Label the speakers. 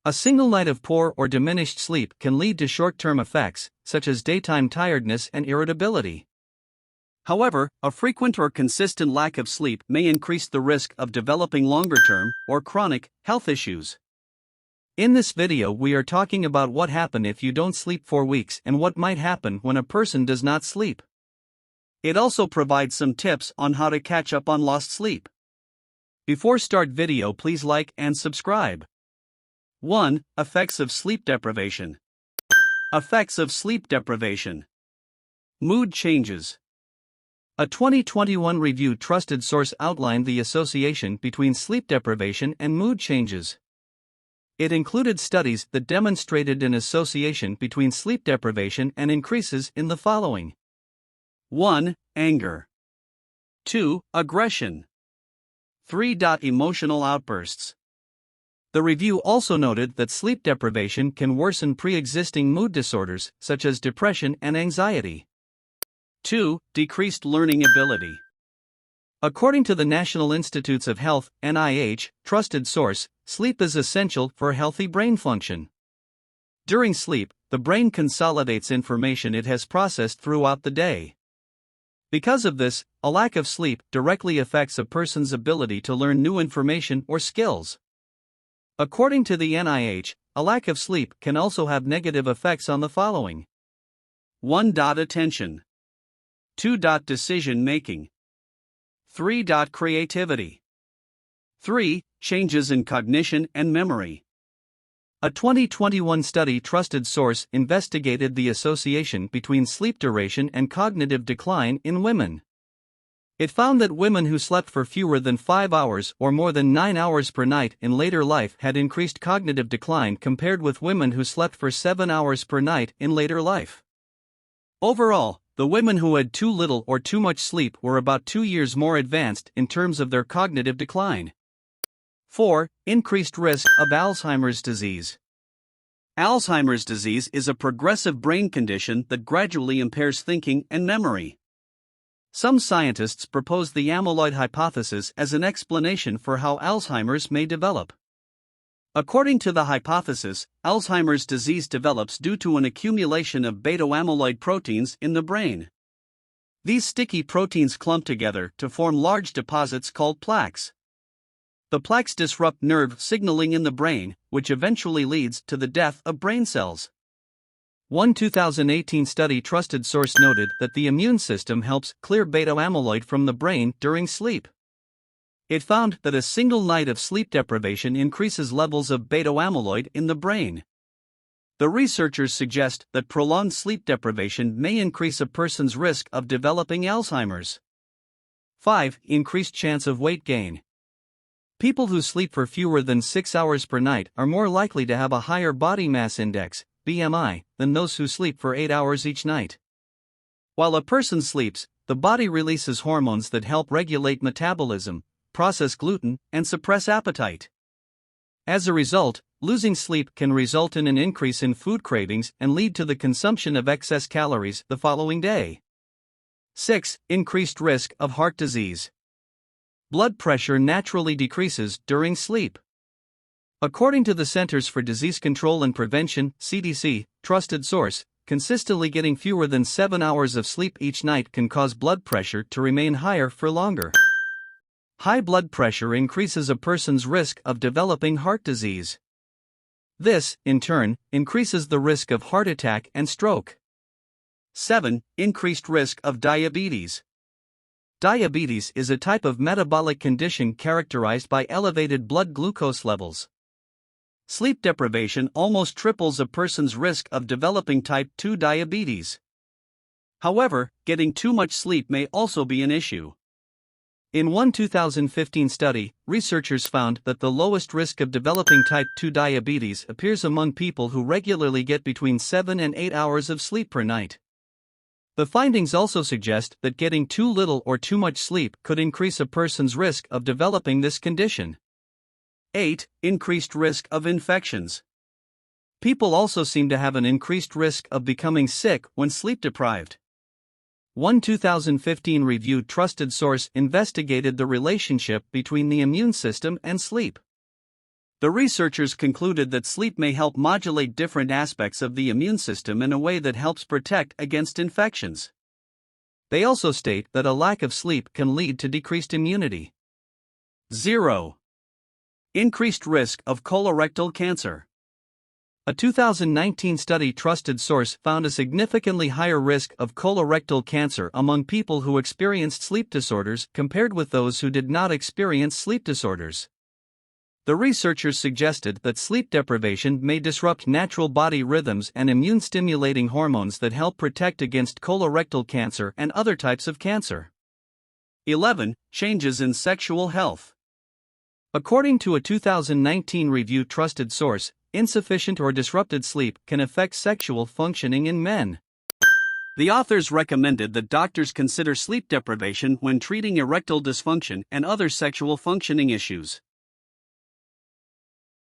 Speaker 1: A single night of poor or diminished sleep can lead to short-term effects, such as daytime tiredness and irritability. However, a frequent or consistent lack of sleep may increase the risk of developing longer-term or chronic health issues. In this video, we are talking about what happens if you don't sleep for weeks and what might happen when a person does not sleep. It also provides some tips on how to catch up on lost sleep. Before start video, please like and subscribe. 1. Effects of sleep deprivation. Effects of sleep deprivation. Mood changes. A 2021 review trusted source outlined the association between sleep deprivation and mood changes. It included studies that demonstrated an association between sleep deprivation and increases in the following: 1. Anger. 2. Aggression. 3. Emotional outbursts. The review also noted that sleep deprivation can worsen pre-existing mood disorders such as depression and anxiety. 2. Decreased learning ability. According to the National Institutes of Health (NIH) trusted source, sleep is essential for healthy brain function. During sleep, the brain consolidates information it has processed throughout the day. Because of this, a lack of sleep directly affects a person's ability to learn new information or skills. According to the NIH, a lack of sleep can also have negative effects on the following: 1. Attention. 2. Decision making. 3. Creativity. 3. Changes in cognition and memory. A 2021 study trusted source investigated the association between sleep duration and cognitive decline in women. It found that women who slept for fewer than 5 hours or more than 9 hours per night in later life had increased cognitive decline compared with women who slept for 7 hours per night in later life. Overall, the women who had too little or too much sleep were about 2 years more advanced in terms of their cognitive decline. 4. Increased risk of Alzheimer's disease. Alzheimer's disease is a progressive brain condition that gradually impairs thinking and memory. Some scientists propose the amyloid hypothesis as an explanation for how Alzheimer's may develop. According to the hypothesis, Alzheimer's disease develops due to an accumulation of beta-amyloid proteins in the brain. These sticky proteins clump together to form large deposits called plaques. The plaques disrupt nerve signaling in the brain, which eventually leads to the death of brain cells. One 2018 study trusted source noted that the immune system helps clear beta-amyloid from the brain during sleep. It found that a single night of sleep deprivation increases levels of beta-amyloid in the brain. The researchers suggest that prolonged sleep deprivation may increase a person's risk of developing Alzheimer's. 5. Increased chance of weight gain. People who sleep for fewer than 6 hours per night are more likely to have a higher body mass index, BMI, than those who sleep for 8 hours each night. While a person sleeps, the body releases hormones that help regulate metabolism, process gluten, and suppress appetite. As a result, losing sleep can result in an increase in food cravings and lead to the consumption of excess calories the following day. 6. Increased risk of heart disease. Blood pressure naturally decreases during sleep. According to the Centers for Disease Control and Prevention (CDC) trusted source, consistently getting fewer than 7 hours of sleep each night can cause blood pressure to remain higher for longer. High blood pressure increases a person's risk of developing heart disease. This, in turn, increases the risk of heart attack and stroke. 7. Increased risk of diabetes. Diabetes is a type of metabolic condition characterized by elevated blood glucose levels. Sleep deprivation almost triples a person's risk of developing type 2 diabetes. However, getting too much sleep may also be an issue. In one 2015 study, researchers found that the lowest risk of developing type 2 diabetes appears among people who regularly get between 7 and 8 hours of sleep per night. The findings also suggest that getting too little or too much sleep could increase a person's risk of developing this condition. 8. Increased risk of infections. People also seem to have an increased risk of becoming sick when sleep deprived. One 2015 review trusted source investigated the relationship between the immune system and sleep. The researchers concluded that sleep may help modulate different aspects of the immune system in a way that helps protect against infections. They also state that a lack of sleep can lead to decreased immunity. 0. Increased risk of colorectal cancer. A 2019 study trusted source found a significantly higher risk of colorectal cancer among people who experienced sleep disorders compared with those who did not experience sleep disorders. The researchers suggested that sleep deprivation may disrupt natural body rhythms and immune-stimulating hormones that help protect against colorectal cancer and other types of cancer. 11. Changes in sexual health. According to a 2019 review trusted source, insufficient or disrupted sleep can affect sexual functioning in men. The authors recommended that doctors consider sleep deprivation when treating erectile dysfunction and other sexual functioning issues.